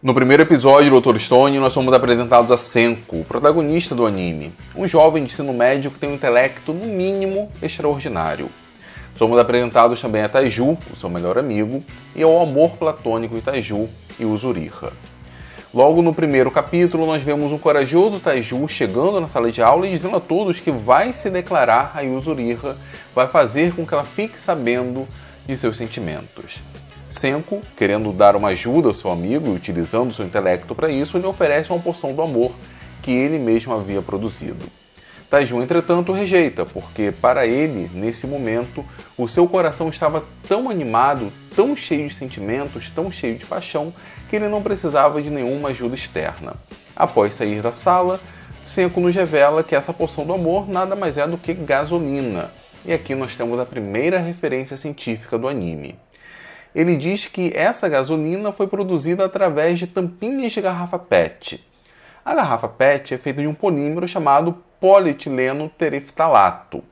No primeiro episódio do Dr. Stone, nós somos apresentados a Senku, o protagonista do anime, um jovem de ensino médio que tem um intelecto, no mínimo, extraordinário. Somos apresentados também a Taiju, o seu melhor amigo, e ao amor platônico de Taiju e Uzuriha. Logo no primeiro capítulo, nós vemos um corajoso Taiju chegando na sala de aula e dizendo a todos que vai se declarar a Uzuriha, vai fazer com que ela fique sabendo de seus sentimentos. Senku, querendo dar uma ajuda ao seu amigo e utilizando seu intelecto para isso, lhe oferece uma poção do amor que ele mesmo havia produzido. Taiju, entretanto, rejeita, porque para ele, nesse momento, o seu coração estava tão animado, tão cheio de sentimentos, tão cheio de paixão, que ele não precisava de nenhuma ajuda externa. Após sair da sala, Senku nos revela que essa poção do amor nada mais é do que gasolina. E aqui nós temos a primeira referência científica do anime. Ele diz que essa gasolina foi produzida através de tampinhas de garrafa PET. A garrafa PET é feita de um polímero chamado polietileno tereftalato.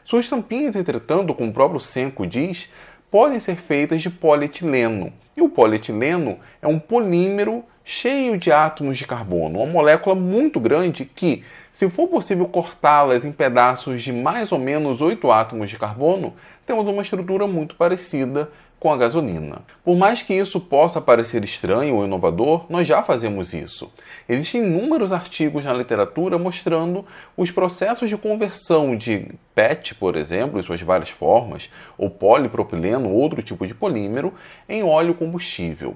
Suas tampinhas, entretanto, como o próprio Senku diz, podem ser feitas de polietileno. E o polietileno é um polímero cheio de átomos de carbono, uma molécula muito grande que, se for possível cortá-las em pedaços de mais ou menos 8 átomos de carbono, temos uma estrutura muito parecida com a gasolina. Por mais que isso possa parecer estranho ou inovador, nós já fazemos isso. Existem inúmeros artigos na literatura mostrando os processos de conversão de PET, por exemplo, em suas várias formas, ou polipropileno, outro tipo de polímero, em óleo combustível.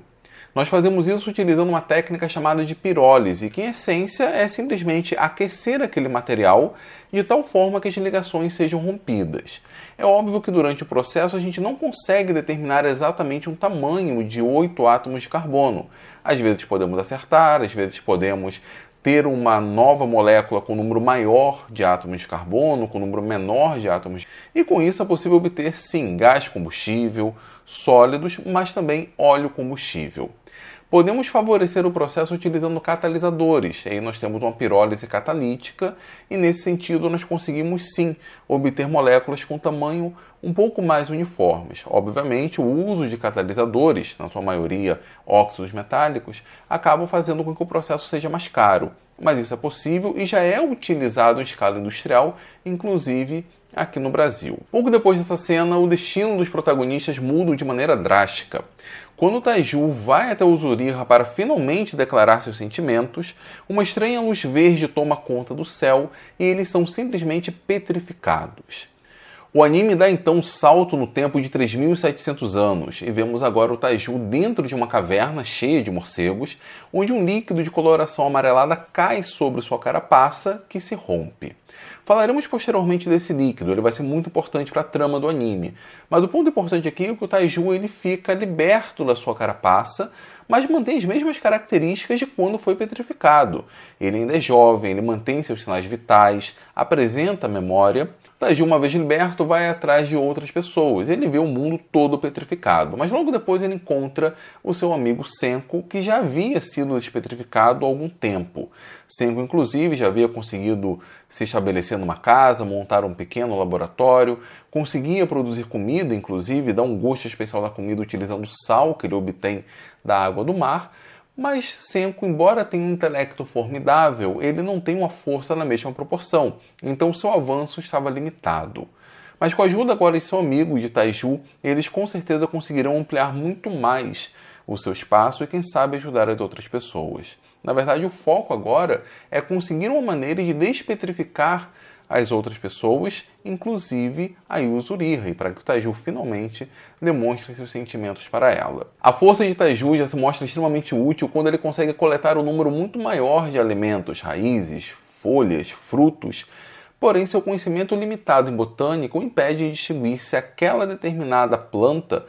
Nós fazemos isso utilizando uma técnica chamada de pirólise, que em essência é simplesmente aquecer aquele material de tal forma que as ligações sejam rompidas. É óbvio que durante o processo a gente não consegue determinar exatamente um tamanho de 8 átomos de carbono. Às vezes podemos acertar, às vezes podemos ter uma nova molécula com um número maior de átomos de carbono, com um número menor de átomos. E com isso é possível obter, sim, gás combustível, sólidos, mas também óleo combustível. Podemos favorecer o processo utilizando catalisadores. Aí nós temos uma pirólise catalítica e, nesse sentido, nós conseguimos, sim, obter moléculas com tamanho um pouco mais uniformes. Obviamente, o uso de catalisadores, na sua maioria óxidos metálicos, acaba fazendo com que o processo seja mais caro. Mas isso é possível e já é utilizado em escala industrial, inclusive aqui no Brasil. Pouco depois dessa cena, o destino dos protagonistas muda de maneira drástica. Quando Taiju vai até Uzuriha para finalmente declarar seus sentimentos, uma estranha luz verde toma conta do céu e eles são simplesmente petrificados. O anime dá então um salto no tempo de 3.700 anos e vemos agora o Taiju dentro de uma caverna cheia de morcegos, onde um líquido de coloração amarelada cai sobre sua carapaça, que se rompe. Falaremos posteriormente desse líquido, ele vai ser muito importante para a trama do anime. Mas o ponto importante aqui é que o Taiju ele fica liberto da sua carapaça, mas mantém as mesmas características de quando foi petrificado. Ele ainda é jovem, ele mantém seus sinais vitais, apresenta memória. Taiju, uma vez liberto, vai atrás de outras pessoas. Ele vê o mundo todo petrificado, mas logo depois ele encontra o seu amigo Senku, que já havia sido despetrificado há algum tempo. Senku, inclusive, já havia conseguido se estabelecer numa casa, montar um pequeno laboratório, conseguia produzir comida, inclusive, dar um gosto especial da comida utilizando o sal que ele obtém da água do mar. Mas Senku, embora tenha um intelecto formidável, ele não tem uma força na mesma proporção, então seu avanço estava limitado. Mas com a ajuda agora de seu amigo de Taiju, eles com certeza conseguirão ampliar muito mais o seu espaço e quem sabe ajudar as outras pessoas. Na verdade, o foco agora é conseguir uma maneira de despetrificar as outras pessoas, inclusive a Uzuriha, e para que o Taiju finalmente demonstre seus sentimentos para ela. A força de Taiju já se mostra extremamente útil quando ele consegue coletar um número muito maior de alimentos, raízes, folhas, frutos, porém seu conhecimento limitado em botânica o impede de distinguir se aquela determinada planta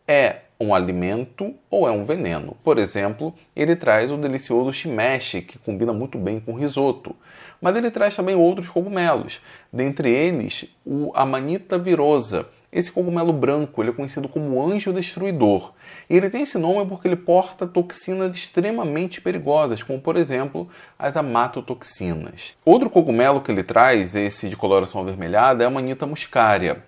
é um alimento ou é um veneno. Por exemplo, ele traz o delicioso shimeshi, que combina muito bem com risoto. Mas ele traz também outros cogumelos, dentre eles o Amanita virosa. Esse cogumelo branco ele é conhecido como anjo destruidor. E ele tem esse nome porque ele porta toxinas extremamente perigosas, como por exemplo as amatotoxinas. Outro cogumelo que ele traz, esse de coloração avermelhada, é a Amanita muscaria.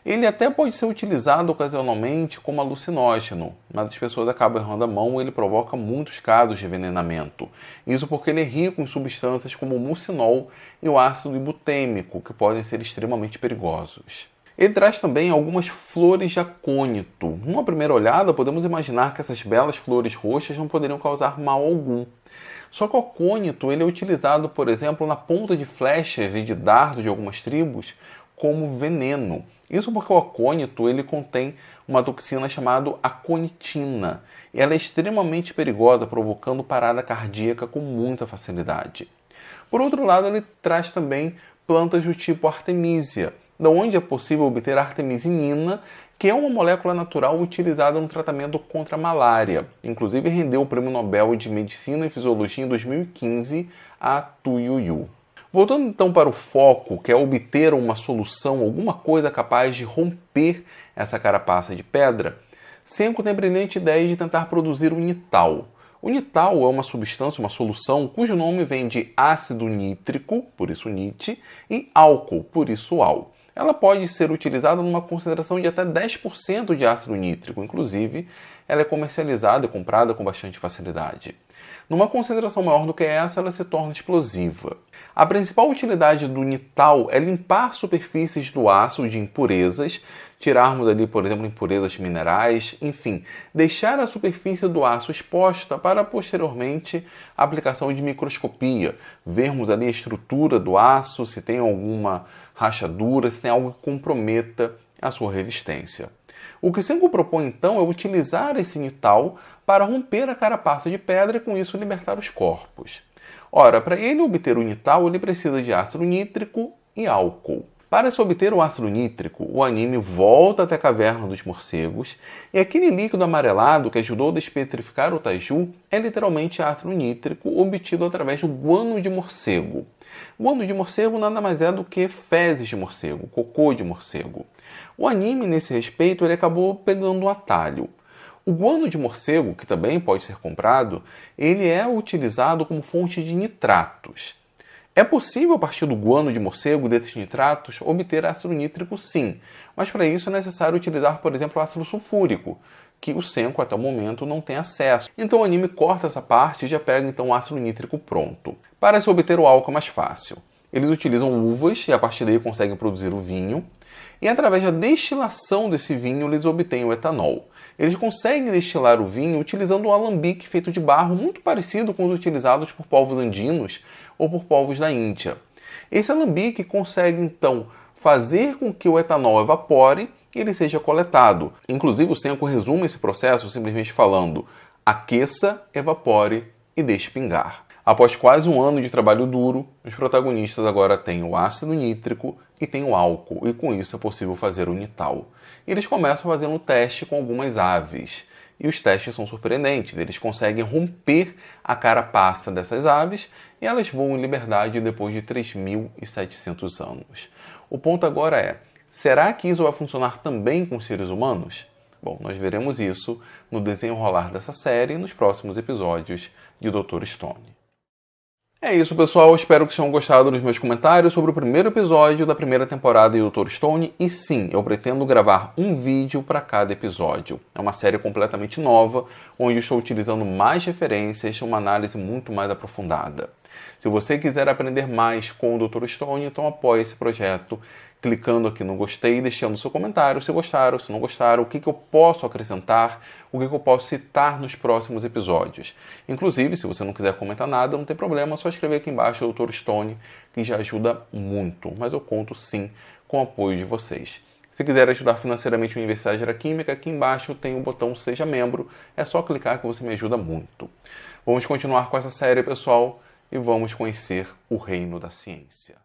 Ele até pode ser utilizado ocasionalmente como alucinógeno, mas as pessoas acabam errando a mão e ele provoca muitos casos de envenenamento. Isso porque ele é rico em substâncias como o mucinol e o ácido ibutêmico, que podem ser extremamente perigosos. Ele traz também algumas flores de acônito. Numa primeira olhada, podemos imaginar que essas belas flores roxas não poderiam causar mal algum. Só que o acônito ele é utilizado, por exemplo, na ponta de flechas e de dardos de algumas tribos como veneno. Isso porque o acônito ele contém uma toxina chamada aconitina. E ela é extremamente perigosa, provocando parada cardíaca com muita facilidade. Por outro lado, ele traz também plantas do tipo Artemisia, da onde é possível obter artemisinina, que é uma molécula natural utilizada no tratamento contra a malária. Inclusive rendeu o Prêmio Nobel de Medicina e Fisiologia em 2015 a Tu Youyou. Voltando então para o foco, que é obter uma solução, alguma coisa capaz de romper essa carapaça de pedra, Senko tem a brilhante ideia de tentar produzir o nital. O nital é uma substância, uma solução, cujo nome vem de ácido nítrico, por isso NIT, e álcool, por isso AL. Ela pode ser utilizada numa concentração de até 10% de ácido nítrico, inclusive ela é comercializada e comprada com bastante facilidade. Numa concentração maior do que essa, ela se torna explosiva. A principal utilidade do nital é limpar superfícies do aço de impurezas, tirarmos ali, por exemplo, impurezas minerais, enfim, deixar a superfície do aço exposta para posteriormente a aplicação de microscopia, vermos ali a estrutura do aço, se tem alguma rachadura, se tem algo que comprometa a sua resistência. O que Senko propõe então é utilizar esse nital para romper a carapaça de pedra e com isso libertar os corpos. Ora, para ele obter o nital, ele precisa de ácido nítrico e álcool. Para se obter o ácido nítrico, o anime volta até a caverna dos morcegos e aquele líquido amarelado que ajudou a despetrificar o Taiju é literalmente ácido nítrico obtido através do guano de morcego. Guano de morcego nada mais é do que fezes de morcego, cocô de morcego. O anime, nesse respeito, ele acabou pegando um atalho. O guano de morcego, que também pode ser comprado, ele é utilizado como fonte de nitratos. É possível, a partir do guano de morcego, desses nitratos, obter ácido nítrico sim, mas para isso é necessário utilizar, por exemplo, ácido sulfúrico, que o Senko até o momento não tem acesso. Então o anime corta essa parte e já pega então o ácido nítrico pronto. Para se obter o álcool é mais fácil. Eles utilizam uvas e a partir daí conseguem produzir o vinho, e através da destilação desse vinho eles obtêm o etanol. Eles conseguem destilar o vinho utilizando um alambique feito de barro muito parecido com os utilizados por povos andinos ou por povos da Índia. Esse alambique consegue então fazer com que o etanol evapore e ele seja coletado. Inclusive o Senko resume esse processo simplesmente falando: aqueça, evapore e deixe pingar. Após quase um ano de trabalho duro, os protagonistas agora têm o ácido nítrico e têm o álcool, e com isso é possível fazer o nital. E eles começam fazendo o teste com algumas aves. E os testes são surpreendentes, eles conseguem romper a carapaça dessas aves e elas voam em liberdade depois de 3.700 anos. O ponto agora é, será que isso vai funcionar também com os seres humanos? Bom, nós veremos isso no desenrolar dessa série e nos próximos episódios de Dr. Stone. É isso, pessoal. Espero que tenham gostado dos meus comentários sobre o primeiro episódio da primeira temporada de Dr. Stone. E sim, eu pretendo gravar um vídeo para cada episódio. É uma série completamente nova, onde estou utilizando mais referências e uma análise muito mais aprofundada. Se você quiser aprender mais com o Dr. Stone, então apoie esse projeto clicando aqui no gostei e deixando seu comentário se gostaram, se não gostaram, o que eu posso acrescentar, o que eu posso citar nos próximos episódios. Inclusive, se você não quiser comentar nada, não tem problema, é só escrever aqui embaixo Dr. Stone, que já ajuda muito, mas eu conto sim com o apoio de vocês. Se quiser ajudar financeiramente a Universidade da Química, aqui embaixo tem o botão Seja Membro, é só clicar que você me ajuda muito. Vamos continuar com essa série, pessoal, e vamos conhecer o reino da ciência.